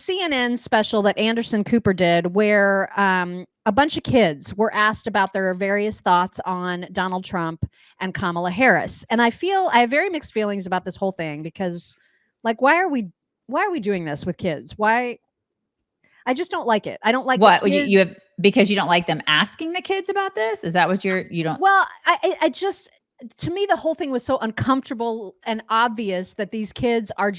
CNN special that Anderson Cooper did where a bunch of kids were asked about their various thoughts on Donald Trump and Kamala Harris. And I have very mixed feelings about this whole thing because, like, why are we doing this with kids? Why? I just don't like it. I don't like what you have, because you don't like them asking the kids about this. Is that what you don't? Well, I just, to me, the whole thing was so uncomfortable and obvious that these kids are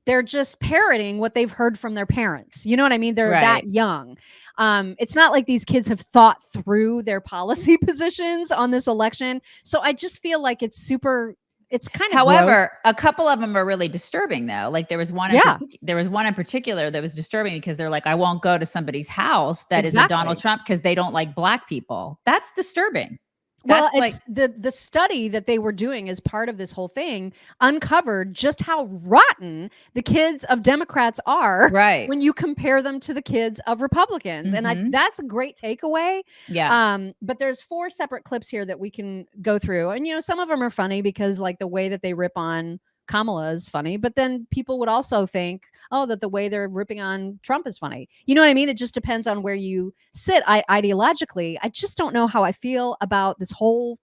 they're just parroting what they've heard from their parents. You know what I mean? They're that young. It's not like these kids have thought through their policy positions on this election. So I just feel like it's kind of However, gross. A couple of them are really disturbing though. Like there was one in particular that was disturbing because they're like, I won't go to somebody's house that is a Donald Trump because they don't like black people. That's disturbing. Well, it's the study that they were doing as part of this whole thing uncovered just how rotten the kids of Democrats are when you compare them to the kids of Republicans. And that's a great takeaway. Yeah. But there's 4 separate clips here that we can go through. And, some of them are funny because like the way that they rip on Kamala is funny, but then people would also think, that the way they're ripping on Trump is funny. You know what I mean? It just depends on where you sit ideologically. I just don't know how I feel about this whole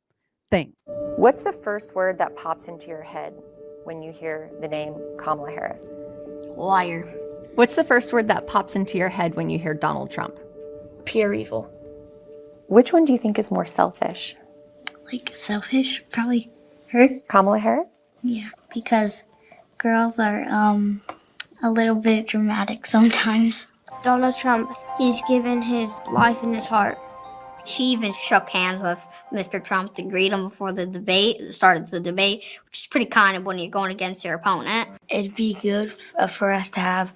thing. What's the first word that pops into your head when you hear the name Kamala Harris? Liar. What's the first word that pops into your head when you hear Donald Trump? Pure evil. Which one do you think is more selfish? Like selfish? Probably her. Kamala Harris? Yeah, because girls are a little bit dramatic sometimes. Donald Trump, he's given his life and his heart. She even shook hands with Mr. Trump to greet him before the started the debate, which is pretty kind of when you're going against your opponent. It'd be good for us to have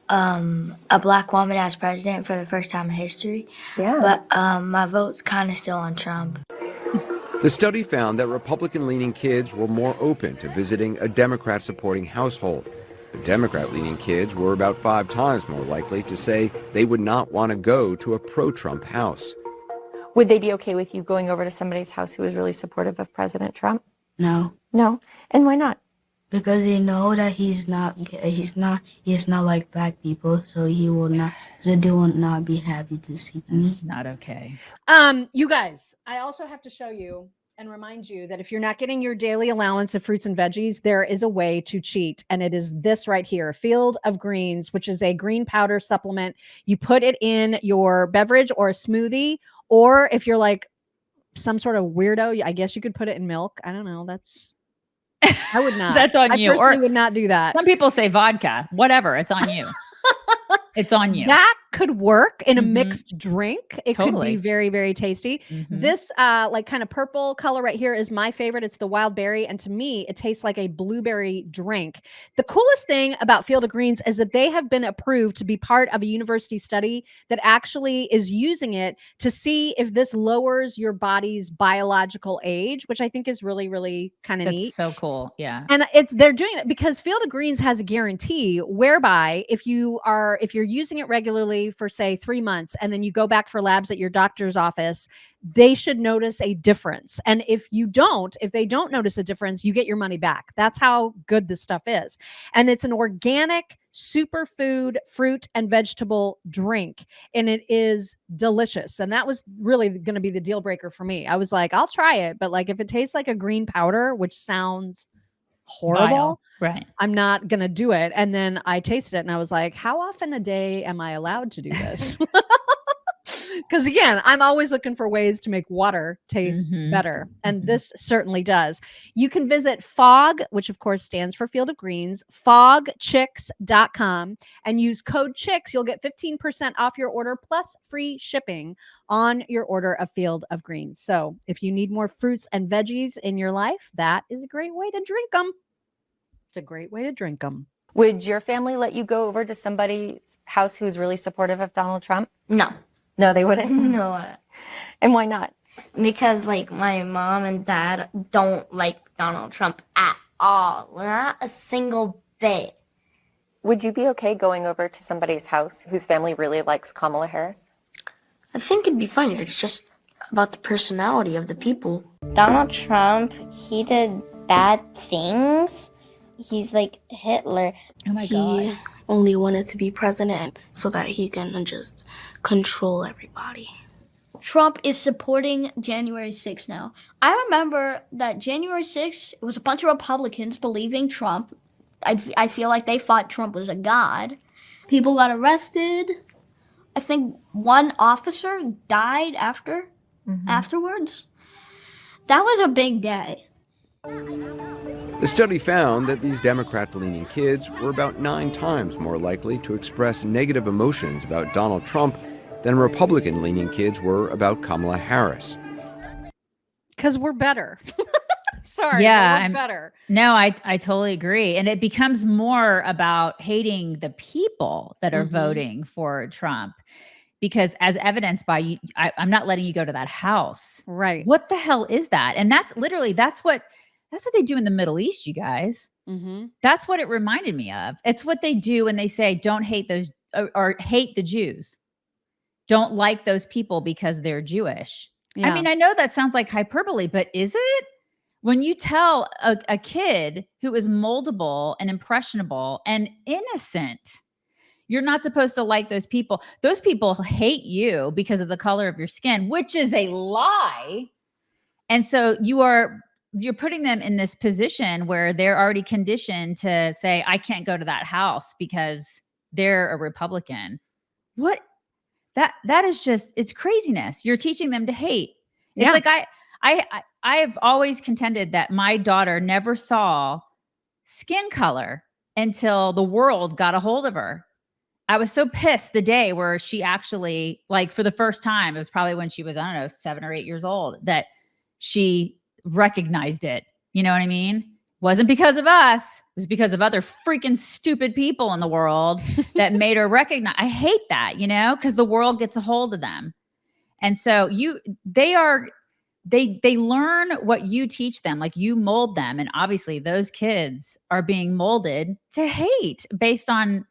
a black woman as president for the first time in history. Yeah. But my vote's kind of still on Trump. The study found that Republican-leaning kids were more open to visiting a Democrat-supporting household. The Democrat-leaning kids were about 5 times more likely to say they would not want to go to a pro-Trump house. Would they be okay with you going over to somebody's house who is really supportive of President Trump? No. No? And why not? Because they know that he's not like black people, so they will not be happy to see me. It's not okay. You guys, I also have to show you and remind you that if you're not getting your daily allowance of fruits and veggies, there is a way to cheat. And it is this right here, Field of Greens, which is a green powder supplement. You put it in your beverage or a smoothie, or if you're like some sort of weirdo, I guess you could put it in milk. I don't know. I would not. That's on you. I personally would not do that. Some people say vodka. Whatever. It's on you. It's on you. That could work in a mixed drink. It Totally. could be very, very tasty. This like kind of purple color right here is my favorite. It's the wild berry. And to me, it tastes like a blueberry drink. The coolest thing about Field of Greens is that they have been approved to be part of a university study that actually is using it to see if this lowers your body's biological age, which I think is really, really kind of neat. So cool. Yeah. And they're doing it because Field of Greens has a guarantee whereby if you're using it regularly for say 3 months and then you go back for labs at your doctor's office, they should notice a difference. And if they don't notice a difference, you get your money back. That's how good this stuff is. And it's an organic superfood fruit and vegetable drink. And it is delicious. And that was really going to be the deal breaker for me. I was like, I'll try it. But like, if it tastes like a green powder, which sounds horrible, vile. Right, I'm not gonna do it. And then I tasted it and I was like, how often a day am I allowed to do this? Because again, I'm always looking for ways to make water taste better, and this certainly does. You can visit FOG, which of course stands for Field of Greens, fogchicks.com, and use code CHICKS. You'll get 15% off your order plus free shipping on your order of Field of Greens. So if you need more fruits and veggies in your life, that is a great way to drink them. It's a great way to drink them. Would your family let you go over to somebody's house who's really supportive of Donald Trump? No. No, they wouldn't? No. And why not? Because like my mom and dad don't like Donald Trump at all. Not a single bit. Would you be okay going over to somebody's house whose family really likes Kamala Harris? I think it'd be fine. It's just about the personality of the people. Donald Trump, he did bad things. He's like Hitler. Oh my God. only wanted to be president so that he can just control everybody. Trump is supporting January 6th now. I remember that January 6th, it was a bunch of Republicans believing Trump. I feel like they thought Trump was a god. People got arrested. I think one officer died afterwards. That was a big day. The study found that these Democrat-leaning kids were about 9 times more likely to express negative emotions about Donald Trump than Republican-leaning kids were about Kamala Harris. Because we're better. Sorry, yeah, we're better. No, I totally agree. And it becomes more about hating the people that are voting for Trump. Because as evidenced by you, I'm not letting you go to that house. Right. What the hell is that? And that's what they do in the Middle East, you guys. That's what it reminded me of. It's what they do when they say, don't hate those or hate the Jews. Don't like those people because they're Jewish. Yeah. I mean, I know that sounds like hyperbole, but is it? When you tell a kid who is moldable and impressionable and innocent, you're not supposed to like those people. Those people hate you because of the color of your skin, which is a lie. And so you're putting them in this position where they're already conditioned to say, I can't go to that house because they're a Republican. What? That is just, it's craziness. You're teaching them to hate. It's like I've always contended that my daughter never saw skin color until the world got a hold of her. I was so pissed the day where she actually, like, for the first time, it was probably when she was, I don't know, 7 or 8 years old, that she recognized it. You know what I mean? Wasn't because of us. It was because of other freaking stupid people in the world that made her recognize. I hate that, because the world gets a hold of them. And so they learn what you teach them, like you mold them. And obviously those kids are being molded to hate based on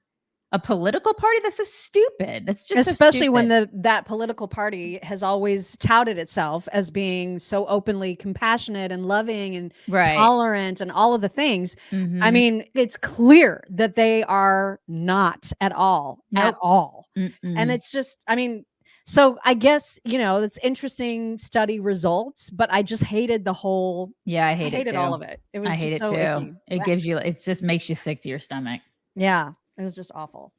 a political party. That's so stupid. That's just especially so when that political party has always touted itself as being so openly compassionate and loving and tolerant and all of the things. I mean, it's clear that they are not at all, at all. And it's just, I mean, so I guess, it's interesting study results, but I just hated the whole. Yeah, I hated all of it. It was I hate just it so too. icky. It just makes you sick to your stomach. Yeah, it was just awful.